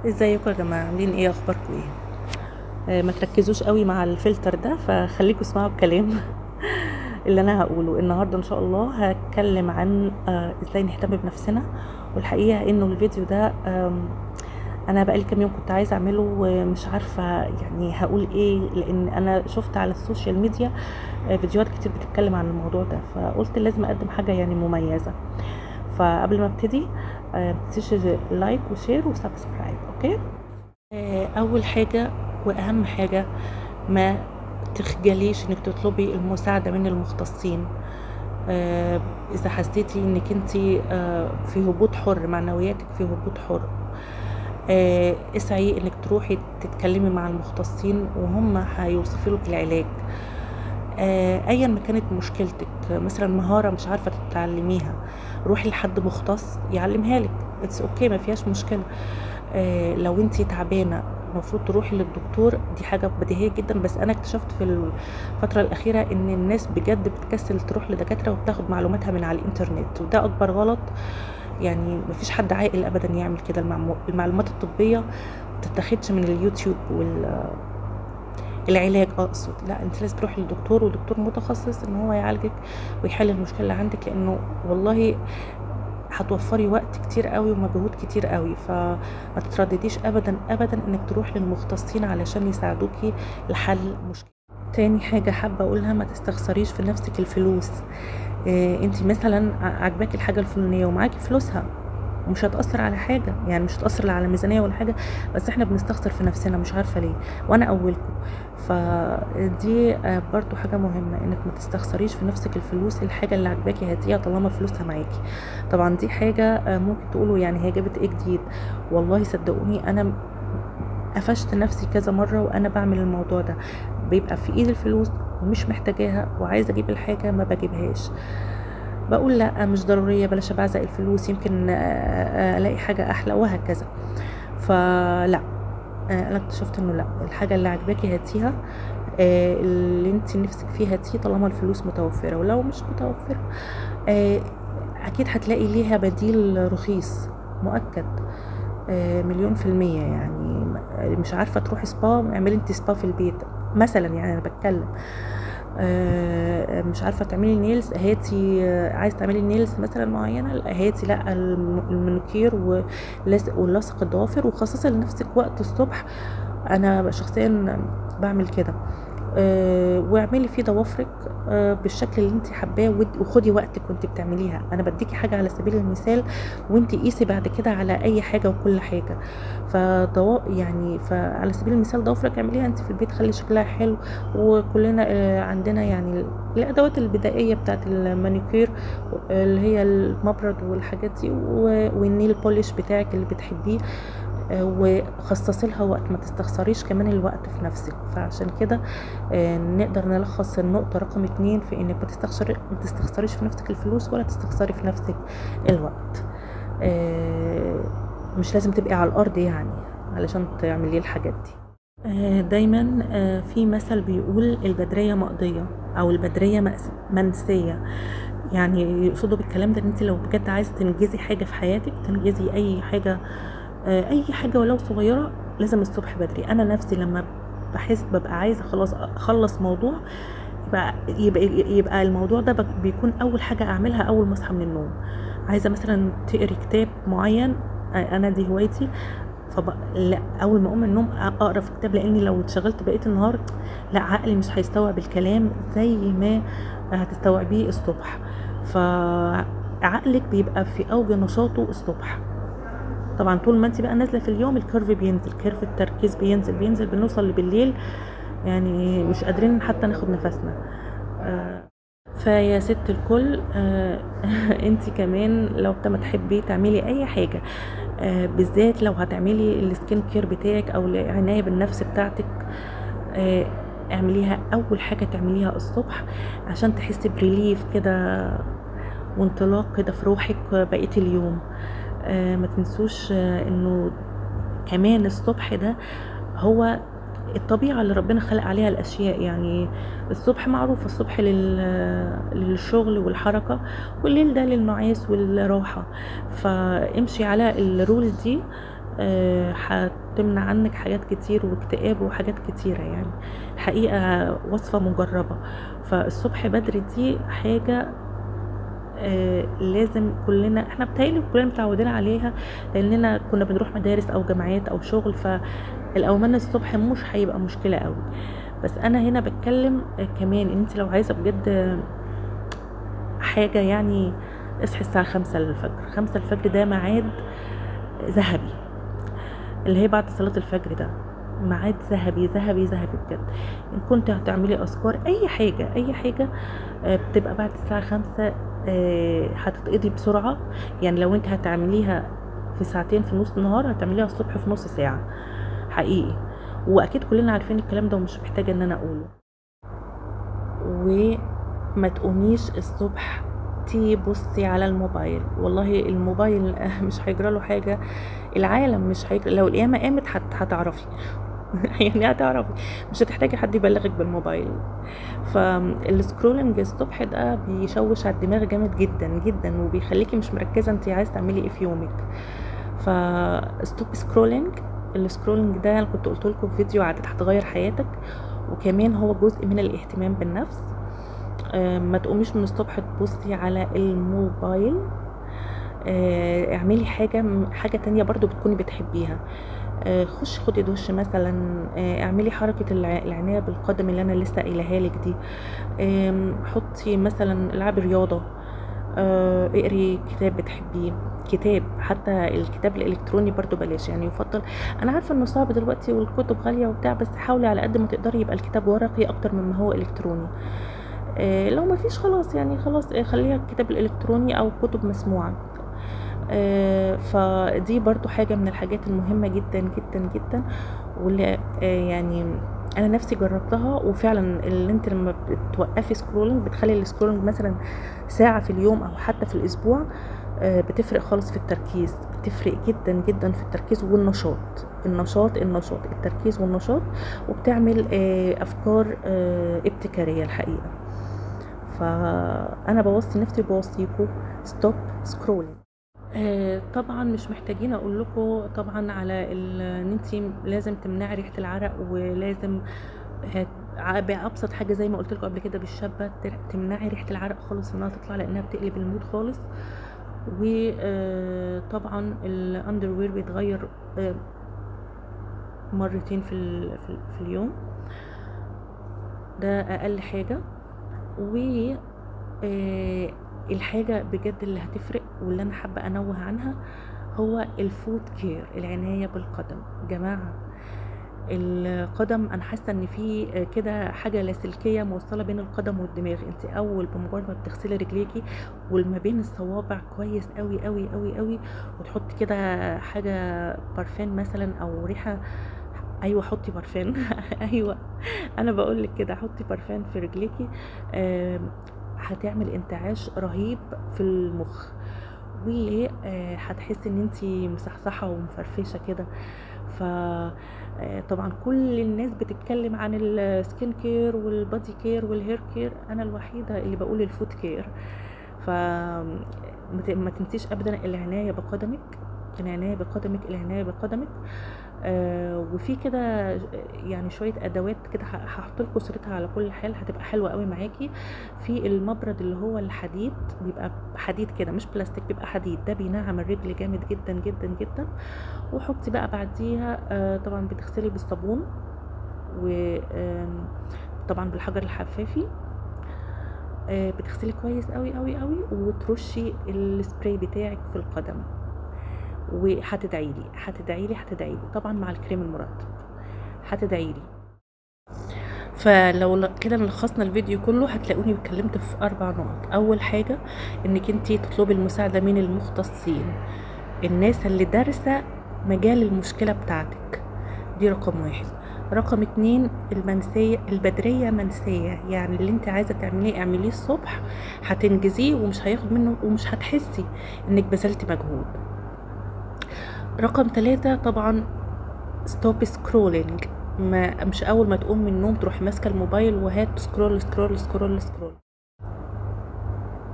ازيكم يا جماعه؟ عاملين ايه؟ اخباركم ايه؟ ما تركزوش قوي مع الفلتر ده، فخليكم اسمعوا الكلام اللي انا هقوله النهارده. ان شاء الله هتكلم عن ازاي نهتم بنفسنا. والحقيقه انه الفيديو ده انا بقالي كام يوم كنت عايزه اعمله ومش عارفه يعني هقول ايه، لان انا شفت على السوشيال ميديا فيديوهات كتير بتتكلم عن الموضوع ده، فقلت لازم اقدم حاجه يعني مميزه. فقبل ما ابتدي متنسيش لايك وشير وسبسكرايب. اوكي. اول حاجه واهم حاجه، ما تخجليش انك تطلبي المساعده من المختصين. اذا حسيتي انك انت في هبوط حر، معنوياتك في هبوط حر، اسعي انك تروحي تتكلمي مع المختصين وهم هيوصفوا لك العلاج. ايا ما كانت مشكلتك، مثلا مهاره مش عارفه تتعلميها، روحي لحد مختص يعلمها لك. اتس اوكي، ما فيهاش مشكله. لو انتي تعبانه المفروض تروحي للدكتور، دي حاجه بديهيه جدا، بس انا اكتشفت في الفتره الاخيره ان الناس بجد بتكسل تروح لدكاتره وبتاخد معلوماتها من على الانترنت، وده اكبر غلط. يعني مفيش حد عاقل ابدا يعمل كده. المعلومات الطبيه متتاخدش من اليوتيوب العلاج اقصد، لا، انت لازم تروحي للدكتور، ودكتور متخصص ان هو يعالجك ويحل المشكله اللي عندك، لانه والله هتوفري وقت كتير قوي ومجهود كتير قوي. فما تتردديش ابدا ابدا انك تروح للمختصين علشان يساعدوكي لحل مشكله. تاني حاجه حابه اقولها، ما تستخسريش في نفسك الفلوس. انت مثلا عجباكي الحاجه الفلانيه ومعاكي فلوسها، مش هتأثر على حاجة، يعني مش هتأثر لا على ميزانية ولا حاجة، بس احنا بنستخسر في نفسنا مش عارفة ليه، وانا اولكم. فدي برضو حاجة مهمة، انك ما تستخسريش في نفسك الفلوس. الحاجة اللي عجباكي هاتيها طالما فلوسها معاكي. طبعا دي حاجة ممكن تقولوا يعني هي جابت ايه جديد. والله صدقوني انا قفشت نفسي كذا مرة وانا بعمل الموضوع ده. بيبقى في ايد الفلوس ومش محتاجاها وعايزة اجيب الحاجة ما بجيبهاش، بقول لا مش ضرورية، بلاش ابعزق الفلوس، يمكن الاقي حاجة احلى وهكذا. فلا، انا اكتشفت انه لا، الحاجة اللي عجباكي هاتيها، اللي انت نفسك فيه هاتيه طالما الفلوس متوفرة. ولو مش متوفرة اكيد هتلاقي ليها بديل رخيص مؤكد، مليون في المية. يعني مش عارفة تروحي سبا، اعملي انت سبا في البيت مثلا، يعني انا بتكلم. مش عارفه تعملي نيلز، هاتي. عايز تعملي نيلز مثلا معينه، هاتي لا المانيكير ولصق الضوافر، وخصصي لنفسك وقت الصبح. انا شخصيا بعمل كده. واعملي فيه ضوافرك بالشكل اللي انت حباه، وخدي وقتك وانت بتعمليها. انا بديكي حاجه على سبيل المثال، وانت قيسي بعد كده على اي حاجه وكل حاجه. يعني فعلى سبيل المثال ضوافرك اعمليها انت في البيت، خلي شكلها حلو. وكلنا عندنا يعني الادوات البدائيه بتاعت المانيكير، اللي هي المبرد والحاجات دي، والنيل بوليش بتاعك اللي بتحبيه. وخصصي لها وقت، ما تستخسريش كمان الوقت في نفسك. فعشان كده نقدر نلخص النقطة رقم 2 في انك ما تستخسريش في نفسك الفلوس، ولا تستخسري في نفسك الوقت. مش لازم تبقي على الارض يعني علشان تعملي الحاجات دي. دايما في مثل بيقول البدرية مقضية او البدرية منسية. يعني يقصدوا بالكلام ده ان انت لو بجد عايزة تنجزي حاجة في حياتك، تنجزي اي حاجة، اي حاجة ولو صغيرة، لازم الصبح بدري. انا نفسي لما بحس ببقى عايزة خلاص اخلص موضوع، يبقى الموضوع ده بيكون اول حاجة اعملها اول ما اصحى من النوم. عايزة مثلا تقري كتاب معين، انا دي هوايتي، لا، اول ما اقوم من النوم اقرا في كتاب، لاني لو اتشغلت بقيه النهار لا، عقلي مش هيستوعب الكلام زي ما هتستوعبيه الصبح. فعقلك بيبقى في اوج نشاطه الصبح. طبعا طول ما انت بقى نازله في اليوم الكيرف بينزل، كيرف التركيز بينزل بينزل، بنوصل بالليل يعني مش قادرين حتى ناخد نفسنا. فيا ست الكل، انت كمان لو ما تحبي تعملي اي حاجه، بالذات لو هتعملي السكين كير بتاعك او العنايه بالنفس بتاعتك، آه، اعمليها اول حاجه تعمليها الصبح، عشان تحسي بريليف كده وانطلاق كده في روحك بقيه اليوم. ما تنسوش انه كمان الصبح ده هو الطبيعة اللي ربنا خلق عليها الأشياء. يعني الصبح معروف، الصبح للشغل والحركة، والليل ده للنعاس والراحة. فامشي على الرول دي هتمنع عنك حاجات كتير واكتئاب وحاجات كتيرة يعني، حقيقة وصفة مجربة. فالصبح بدري دي حاجة لازم كلنا، احنا بتهيألي كلنا متعودين عليها لاننا كنا بنروح مدارس او جامعات او شغل، فالاومان الصبح مش هيبقى مشكلة قوي. بس انا هنا بتكلم كمان ان انت لو عايزة بجد حاجة يعني، اصحي الساعة 5 الفجر. 5 الفجر ده ميعاد ذهبي، اللي هي بعد صلاة الفجر ده ميعاد ذهبي ذهبي ذهبي بجد. ان كنت هتعملي اذكار اي حاجة اي حاجة بتبقى بعد الساعة 5، هتتقضي بسرعة. يعني لو انت هتعمليها في ساعتين في نص النهار، هتعمليها الصبح في نص ساعة حقيقي. واكيد كلنا عارفين الكلام ده ومش محتاجة ان انا اقوله. وما تقوميش الصبح تبصي على الموبايل، والله الموبايل مش هيجرى له حاجة، العالم مش هيجرى. لو القيامة قامت هتعرفي يعني هتعرفي، مش هتحتاجي حد يبلغك بالموبايل. فالسكرولنج الصبح ده بيشوش على الدماغ جامد جدا جدا، وبيخليكي مش مركزة انت عايز تعملي ايه في يومك. فستوب سكرولنج. السكرولنج ده انا كنت قلت لكم في فيديو عادات هتغير حياتك، وكمان هو جزء من الاهتمام بالنفس. ما تقوميش من الصبح تبصي على الموبايل. اعملي حاجة تانية برضو بتكوني بتحبيها. خشي خدي دش مثلا، اعملي حركة العناية بالقدم اللي انا لسه قايلها لك دي. حطي مثلا العبي رياضة، اقري كتاب بتحبيه، كتاب حتى الكتاب الالكتروني برضو بلاش، يعني يفضل. انا عارفه انه صعب دلوقتي والكتب غاليه وبتاع، بس حاولي على قد ما تقدري يبقى الكتاب ورقي اكتر مما هو الكتروني. لو ما فيش خلاص يعني خلاص، خليها الكتاب الالكتروني او كتب مسموعه. فدي برضو حاجة من الحاجات المهمة جدا جدا جدا، واللي يعني انا نفسي جربتها. وفعلا اللي انت لما بتوقفي سكرولنج، بتخلي السكرولنج مثلا ساعة في اليوم او حتى في الاسبوع، بتفرق خالص في التركيز، بتفرق جدا جدا في التركيز والنشاط. النشاط التركيز والنشاط، وبتعمل افكار ابتكارية الحقيقة. فانا بوصي نفسي وبوصيكم ستوب سكرولنج. طبعا مش محتاجين اقول لكم طبعا على ان انت لازم تمنعي ريحه العرق، ولازم بأبسط حاجه زي ما قلت لكم قبل كده بالشابه، تمنعي ريحه العرق خالص انها تطلع، لانها بتقلب المود خالص. وطبعا الاندر وير بيتغير مرتين في اليوم، ده اقل حاجه. و الحاجة بجد اللي هتفرق واللي انا حابة انوه عنها هو الفوت كير، العناية بالقدم. جماعة القدم، انا حاسة ان في كده حاجة لاسلكية موصلة بين القدم والدماغ. انت اول بمجرد ما بتغسلي رجليكي وما بين الصوابع كويس قوي قوي قوي قوي، وتحطي كده حاجة بارفان مثلا او ريحة. ايوه حطي بارفان ايوه انا بقول لك كده، حطي بارفان في رجليكي. هتعمل انتعاش رهيب في المخ، وهتحسي ان انتي مصحصحه ومفرفشه كده. ف طبعا كل الناس بتتكلم عن السكين كير والبادي كير والهير كير، انا الوحيده اللي بقول الفوت كير. ف ما تنسيش ابدا العنايه بقدمك، العنايه بقدمك، العنايه بقدمك. وفي كده يعني شويه ادوات كده هحط لكم صورتها على كل حال، هتبقى حلوه قوي معاكي. في المبرد اللي هو الحديد، بيبقى حديد كده مش بلاستيك، بيبقى حديد، ده بينعم الرجل جامد جدا جدا جدا. وحطي بقى بعديها طبعا بتغسلي بالصابون، وطبعا بالحجر الحفافي. بتغسلي كويس قوي قوي قوي، وترشي السبراي بتاعك في القدم. وهتدعي لي هتدعي لي هتدعي لي طبعا مع الكريم المرطب، هتدعي لي. فلو كده لخصنا الفيديو كله، هتلاقوني اتكلمت في 4 نقط. اول حاجه انك انتي تطلبي المساعده من المختصين، الناس اللي دارسه مجال المشكله بتاعتك، دي رقم 1. رقم 2 المنسية البدرية منسية، يعني اللي انت عايزة تعمليه اعمليه الصبح، هتنجزيه ومش هياخد منه ومش هتحسي انك بذلتي مجهود. رقم 3 طبعا ستوب سكرولينج، مش اول ما تقوم من النوم تروح ماسكه الموبايل وهات سكرول سكرول سكرول سكرول.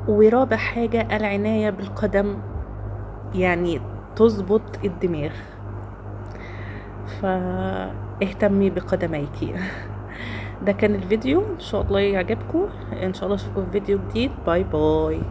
ورابع حاجه العنايه بالقدم، يعني تظبط الدماغ. فاهتمي بقدميك. ده كان الفيديو، ان شاء الله يعجبكم، ان شاء الله اشوفكم في فيديو جديد. باي باي.